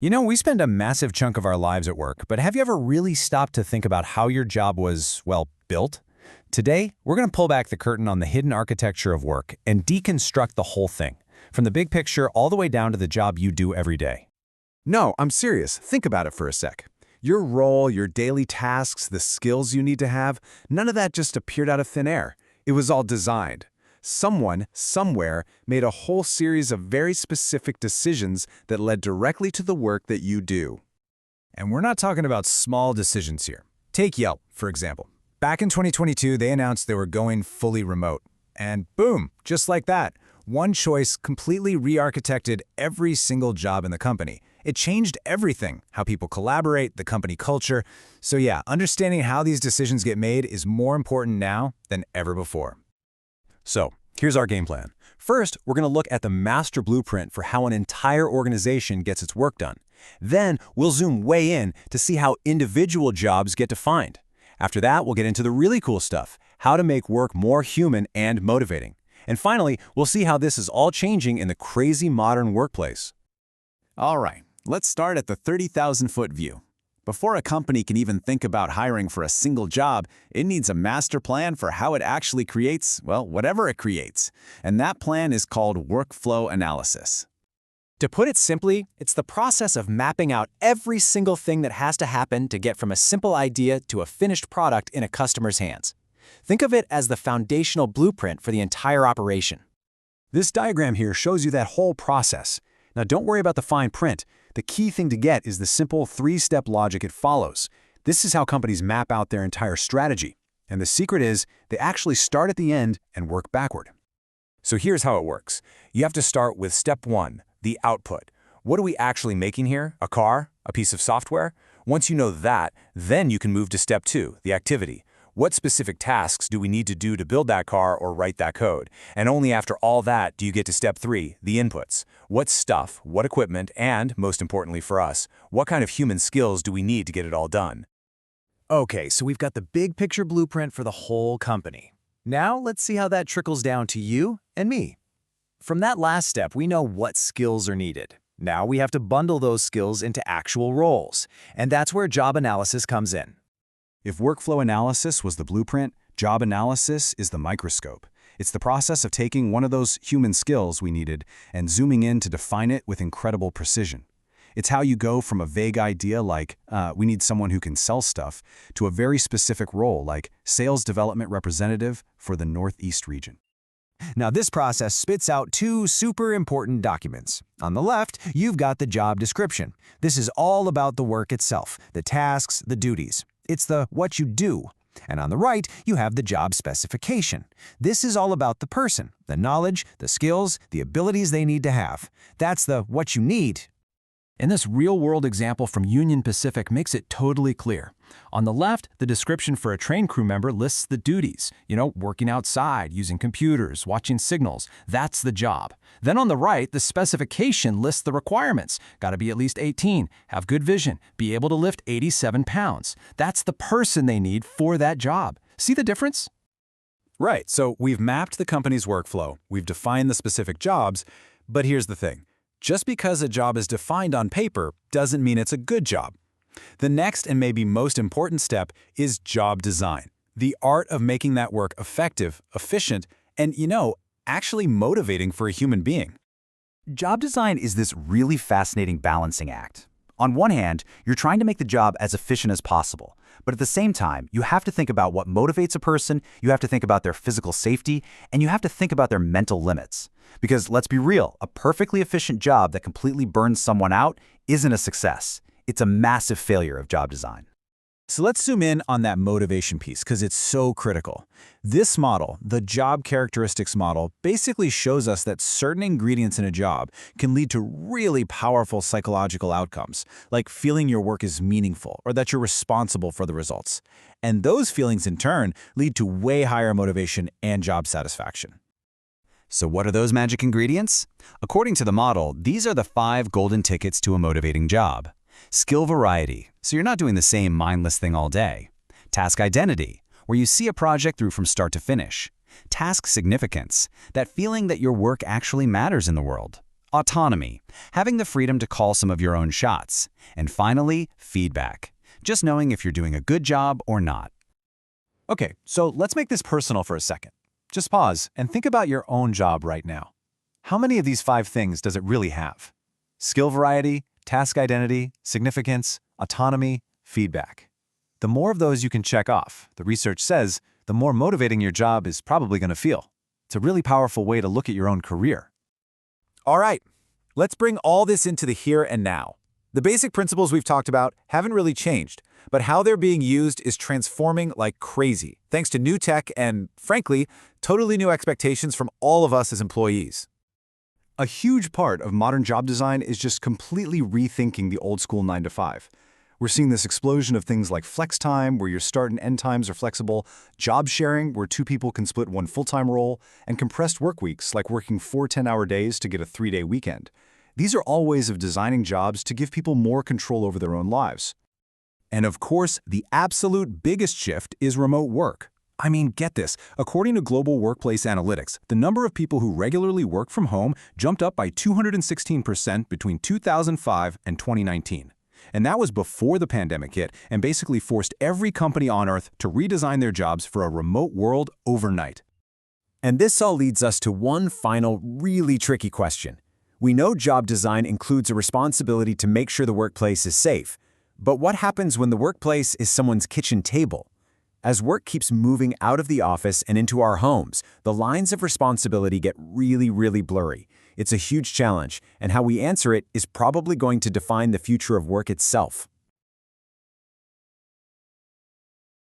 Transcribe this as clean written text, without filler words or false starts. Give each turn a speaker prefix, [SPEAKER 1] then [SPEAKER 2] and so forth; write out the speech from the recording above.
[SPEAKER 1] You know, we spend a massive chunk of our lives at work, but have you ever really stopped to think about how your job was, well, built? Today, we're going to pull back the curtain on the hidden architecture of work and deconstruct the whole thing, from the big picture all the way down to the job you do every day.
[SPEAKER 2] No, I'm serious. Think about it for a sec. Your role, your daily tasks, the skills you need to have, none of that just appeared out of thin air. It was all designed. Someone, somewhere, made a whole series of very specific decisions that led directly to the work that you do.
[SPEAKER 1] And we're not talking about small decisions here. Take Yelp, for example. Back in 2022, they announced they were going fully remote. And boom, just like that, one choice completely re-architected every single job in the company. It changed everything, how people collaborate, the company culture. So yeah, understanding how these decisions get made is more important now than ever before. So, here's our game plan. First, we're going to look at the master blueprint for how an entire organization gets its work done. Then, we'll zoom way in to see how individual jobs get defined. After that, we'll get into the really cool stuff, how to make work more human and motivating. And finally, we'll see how this is all changing in the crazy modern workplace.
[SPEAKER 2] All right, let's start at the 30,000-foot view. Before a company can even think about hiring for a single job, it needs a master plan for how it actually creates, well, whatever it creates. And that plan is called workflow analysis.
[SPEAKER 3] To put it simply, it's the process of mapping out every single thing that has to happen to get from a simple idea to a finished product in a customer's hands. Think of it as the foundational blueprint for the entire operation.
[SPEAKER 1] This diagram here shows you that whole process. Now don't worry about the fine print. The key thing to get is the simple three-step logic it follows. This is how companies map out their entire strategy. And the secret is, they actually start at the end and work backward. So here's how it works. You have to start with step 1, the output. What are we actually making here? A car? A piece of software? Once you know that, then you can move to step 2, the activity. What specific tasks do we need to do to build that car or write that code? And only after all that do you get to step 3, the inputs. What stuff, what equipment, and, most importantly for us, what kind of human skills do we need to get it all done? Okay, so we've got the big picture blueprint for the whole company. Now let's see how that trickles down to you and me. From that last step, we know what skills are needed. Now we have to bundle those skills into actual roles, and that's where job analysis comes in. If workflow analysis was the blueprint, job analysis is the microscope. It's the process of taking one of those human skills we needed and zooming in to define it with incredible precision. It's how you go from a vague idea like, we need someone who can sell stuff, to a very specific role like sales development representative for the Northeast region. Now this process spits out two super important documents. On the left, you've got the job description. This is all about the work itself, the tasks, the duties. It's the what you do. And on the right, you have the job specification. This is all about the person, the knowledge, the skills, the abilities they need to have. That's the what you need. And this real-world example from Union Pacific makes it totally clear. On the left, the description for a train crew member lists the duties. Working outside, using computers, watching signals. That's the job. Then on the right, the specification lists the requirements. Got to be at least 18, have good vision, be able to lift 87 pounds. That's the person they need for that job. See the difference? Right, so we've mapped the company's workflow, we've defined the specific jobs, but here's the thing. Just because a job is defined on paper doesn't mean it's a good job. The next and maybe most important step is job design, the art of making that work effective, efficient, and, actually motivating for a human being.
[SPEAKER 4] Job design is this really fascinating balancing act. On one hand, you're trying to make the job as efficient as possible, but at the same time, you have to think about what motivates a person, you have to think about their physical safety, and you have to think about their mental limits. Because let's be real, a perfectly efficient job that completely burns someone out isn't a success. It's a massive failure of job design.
[SPEAKER 1] So let's zoom in on that motivation piece because it's so critical. This model, the job characteristics model, basically shows us that certain ingredients in a job can lead to really powerful psychological outcomes, like feeling your work is meaningful or that you're responsible for the results. And those feelings in turn lead to way higher motivation and job satisfaction.
[SPEAKER 4] So what are those magic ingredients? According to the model, these are the 5 golden tickets to a motivating job. Skill variety, so you're not doing the same mindless thing all day. Task identity, where you see a project through from start to finish. Task significance, that feeling that your work actually matters in the world. Autonomy, having the freedom to call some of your own shots. And finally, feedback, just knowing if you're doing a good job or not.
[SPEAKER 3] Okay, so let's make this personal for a second. Just pause and think about your own job right now. How many of these 5 things does it really have? Skill variety, task identity, significance, autonomy, feedback. The more of those you can check off, the research says, the more motivating your job is probably going to feel. It's a really powerful way to look at your own career.
[SPEAKER 2] All right, let's bring all this into the here and now. The basic principles we've talked about haven't really changed, but how they're being used is transforming like crazy, thanks to new tech and, frankly, totally new expectations from all of us as employees.
[SPEAKER 1] A huge part of modern job design is just completely rethinking the old school 9 to 5. We're seeing this explosion of things like flex time, where your start and end times are flexible, job sharing, where 2 people can split one full-time role, and compressed work weeks, like working 4 10-hour days to get a 3-day weekend. These are all ways of designing jobs to give people more control over their own lives.
[SPEAKER 2] And of course, the absolute biggest shift is remote work. I mean, get this. According to Global Workplace Analytics, the number of people who regularly work from home jumped up by 216% between 2005 and 2019. And that was before the pandemic hit and basically forced every company on Earth to redesign their jobs for a remote world overnight.
[SPEAKER 1] And this all leads us to one final, really tricky question. We know job design includes a responsibility to make sure the workplace is safe. But what happens when the workplace is someone's kitchen table? As work keeps moving out of the office and into our homes, the lines of responsibility get really blurry. It's a huge challenge, and how we answer it is probably going to define the future of work itself.